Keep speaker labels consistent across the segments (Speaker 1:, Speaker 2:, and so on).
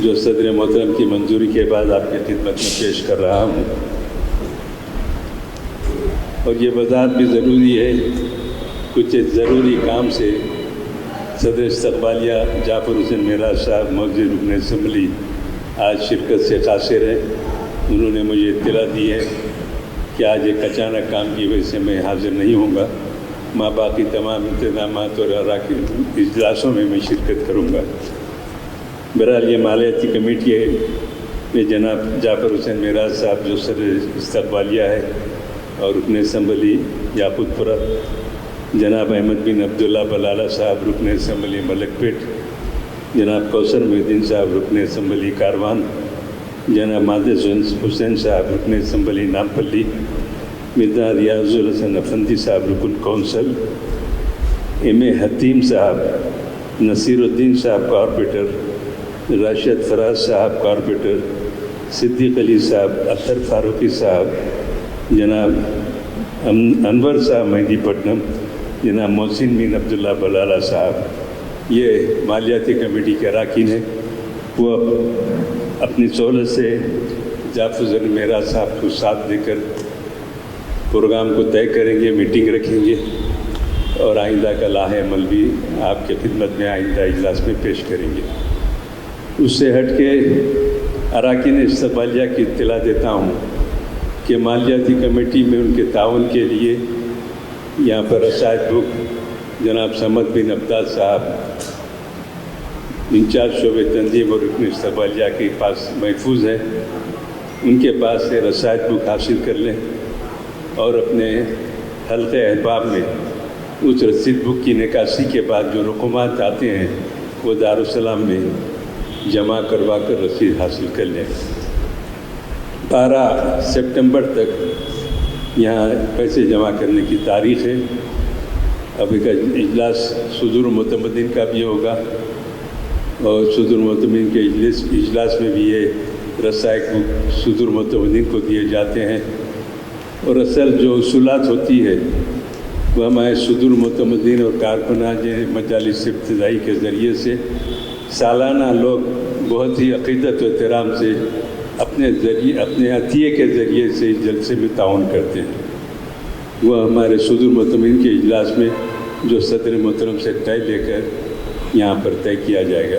Speaker 1: جو صدر محترم کی منظوری کے بعد آپ کی خدمت میں پیش کر رہا ہوں، اور یہ وضاحت بھی ضروری ہے، کچھ ضروری کام سے صدر استقبالیہ جعفر حسین معراج صاحب موجود رکن اسمبلی آج شرکت سے قاصر ہیں۔ انہوں نے مجھے اطلاع دی ہے کہ آج ایک اچانک کام کی وجہ سے میں حاضر نہیں ہوں گا، میں باقی تمام انتظامات اور اراکین اجلاسوں میں شرکت کروں گا۔ بہرحال یہ مالیاتی کمیٹی میں جناب جعفر حسین معراج صاحب جو صدر استقبالیہ ہے، اور رکن اسمبلی یاقوت پورہ جناب احمد بن عبداللہ بلالہ صاحب رکن اسمبلی ملک پیٹ، جناب کوثر محی الدین صاحب رکن اسمبلی کاروان، جناب مادر حسین صاحب رکن اسمبلی نامپلی، مرزا ریاض الحسن افندی صاحب رکن کونسل، ایم اے حتیم صاحب، نصیر الدین صاحب کارپوریٹر، راشد فراز صاحب کارپوریٹر، صدیق علی صاحب، اطہر فاروقی صاحب، جناب انور صاحب مہدی پٹنم، جناب محسن بن عبداللہ بلالہ صاحب، یہ مالیاتی کمیٹی کے اراکین ہیں۔ وہ اپنی سہولت سے جعفر حسین معراج صاحب کو ساتھ لے کر پروگرام کو طے کریں گے، میٹنگ رکھیں گے، اور آئندہ کا لاحہ عمل بھی آپ کی خدمت میں آئندہ اجلاس میں پیش کریں گے۔ اس سے ہٹ کے اراکین استقبالیہ کی اطلاع دیتا ہوں کہ مالیاتی کمیٹی میں ان کے تعاون کے لیے یہاں پر رسائد بک جناب صمد بن عبدال صاحب انچارج شعبہ تنظیم اور رکن استقبالیہ کے پاس محفوظ ہے، ان کے پاس سے رسائد بک حاصل کر لیں اور اپنے حلقہ احباب میں اس رسید بک کی نکاسی کے بعد جو رقومات آتے ہیں وہ دارالسلام میں جمع کروا کر رسید حاصل کر لیں۔ 12 سپٹمبر تک یہاں پیسے جمع کرنے کی تاریخ ہے۔ اب ایک اجلاس صدور المعتمدین کا بھی ہوگا، اور صدور المعتمدین کے اجلاس میں بھی یہ رسائد بک صدور المعتمدین کو دیے جاتے ہیں، اور اصل جو اصولات ہوتی ہے وہ ہمارے صدور المعتمدین اور کارکنان مجالس ابتدائی کے ذریعے سے سالانہ لوگ بہت ہی عقیدت و احترام سے اپنے عطیے کے ذریعے سے اس جلسے میں تعاون کرتے ہیں۔ وہ ہمارے صدور المعتمدین کے اجلاس میں جو صدر محترم سے طے لے کر یہاں پر طے کیا جائے گا۔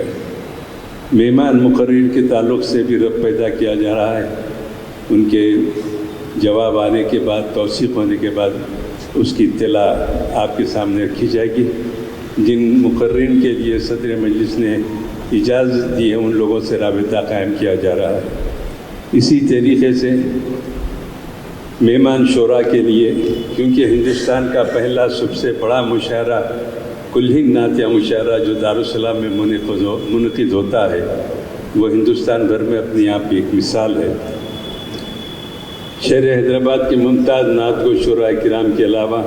Speaker 1: مہمان مقررین کے تعلق سے بھی ربط پیدا کیا جا رہا ہے، ان کے جواب آنے کے بعد، توثیق ہونے کے بعد اس کی اطلاع آپ کے سامنے رکھی جائے گی۔ جن مقررین کے لیے صدر مجلس نے اجازت دی ہے ان لوگوں سے رابطہ قائم کیا جا رہا ہے۔ اسی طریقے سے مہمان شورا کے لیے، کیونکہ ہندوستان کا پہلا سب سے بڑا مشاعرہ کل ہند نعتیہ مشاعرہ جو دارالسلام میں منعقد ہوتا ہے، وہ ہندوستان بھر میں اپنے آپ ایک مثال ہے۔ شہر حیدرآباد کے ممتاز نعت گو شعراء کرام کے علاوہ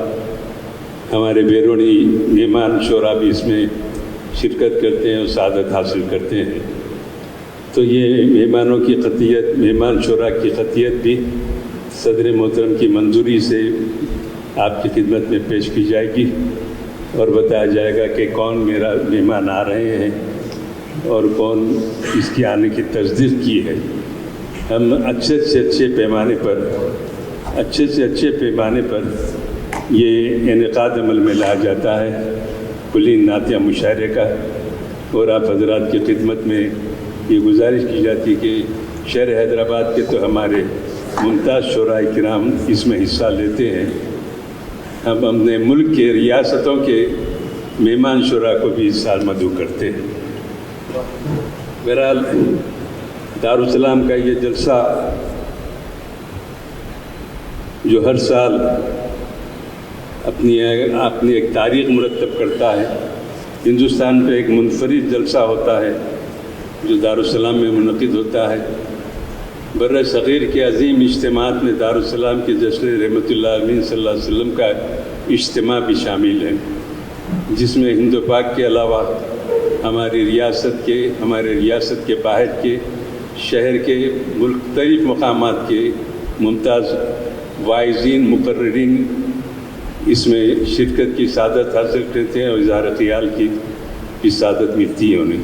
Speaker 1: ہمارے بیرونی مہمان شعراء بھی اس میں شرکت کرتے ہیں اور سعادت حاصل کرتے ہیں۔ تو یہ مہمان شعراء کی قطعیت بھی صدر محترم کی منظوری سے آپ کی خدمت میں پیش کی جائے گی، اور بتایا جائے گا کہ کون میرا مہمان آ رہے ہیں اور کون اس کے آنے کی تصدیق کی ہے۔ ہم اچھے سے اچھے پیمانے پر یہ انعقاد عمل میں لایا جاتا ہے کلی نعتیہ مشاعرے کا، اور آپ حضرات کی خدمت میں یہ گزارش کی جاتی ہے کہ شہر حیدرآباد کے تو ہمارے ممتاز شعراء کرام اس میں حصہ لیتے ہیں، ہم اپنے ملک کے ریاستوں کے مہمان شعراء کو بھی اس سال مدعو کرتے ہیں۔ بہرحال دارالسلام کا یہ جلسہ جو ہر سال اپنی ایک تاریخ مرتب کرتا ہے، ہندوستان پہ ایک منفرد جلسہ ہوتا ہے جو دارالسلام میں منعقد ہوتا ہے۔ بر صغیر کے عظیم اجتماعات میں دارالسلام کے جشن رحمت اللہ امین صلی اللہ علیہ وسلم کا اجتماع بھی شامل ہے، جس میں ہند و پاک کے علاوہ ہماری ریاست کے باہر کے شہر کے مختلف مقامات کے ممتاز واعظین مقررین اس میں شرکت کی سعادت حاصل کرتے ہیں، اور اظہار خیال کی بھی سعادت ملتی ہے انہیں۔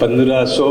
Speaker 1: 1500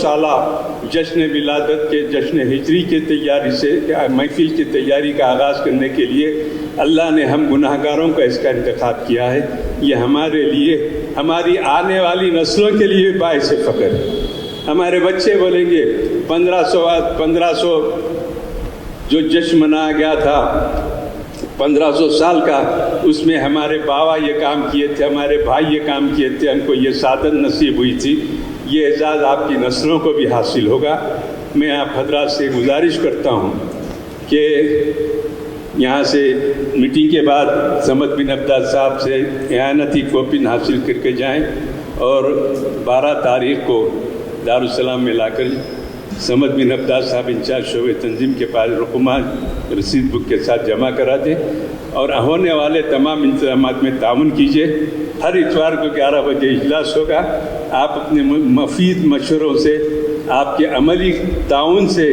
Speaker 1: سالہ جشن ولادت کے جشن ہجری کے تیاری سے محفل کی تیاری کا آغاز کرنے کے لیے اللہ نے ہم گناہ گاروں کا اس کا انتخاب کیا ہے. یہ ہمارے لیے، ہماری آنے والی نسلوں کے لیے باعث فخر ہے. ہمارے بچے بولیں گے 1500 جو جشن منایا گیا تھا 1500 سال کا، اس میں ہمارے باوا یہ کام کیے تھے، ہمارے بھائی یہ کام کیے تھے، ہم کو یہ سعادت نصیب ہوئی تھی. یہ اعزاز آپ کی نسلوں کو بھی حاصل ہوگا. میں آپ حضرات سے گزارش کرتا ہوں کہ یہاں سے میٹنگ کے بعد صمد بن عبدال صاحب سے اعانتی کاپی حاصل کر کے جائیں اور 12 تاریخ کو دارالسلام میں لا کر صمد بن عبدال صاحب انچارج شعبہ تنظیم کے پاس رقومات رسید بک کے ساتھ جمع کرا دیں اور ہونے والے تمام انتظامات میں تعاون کیجیے. ہر اتوار کو 11 بجے اجلاس ہوگا. آپ اپنے مفید مشوروں سے، آپ کے عملی تعاون سے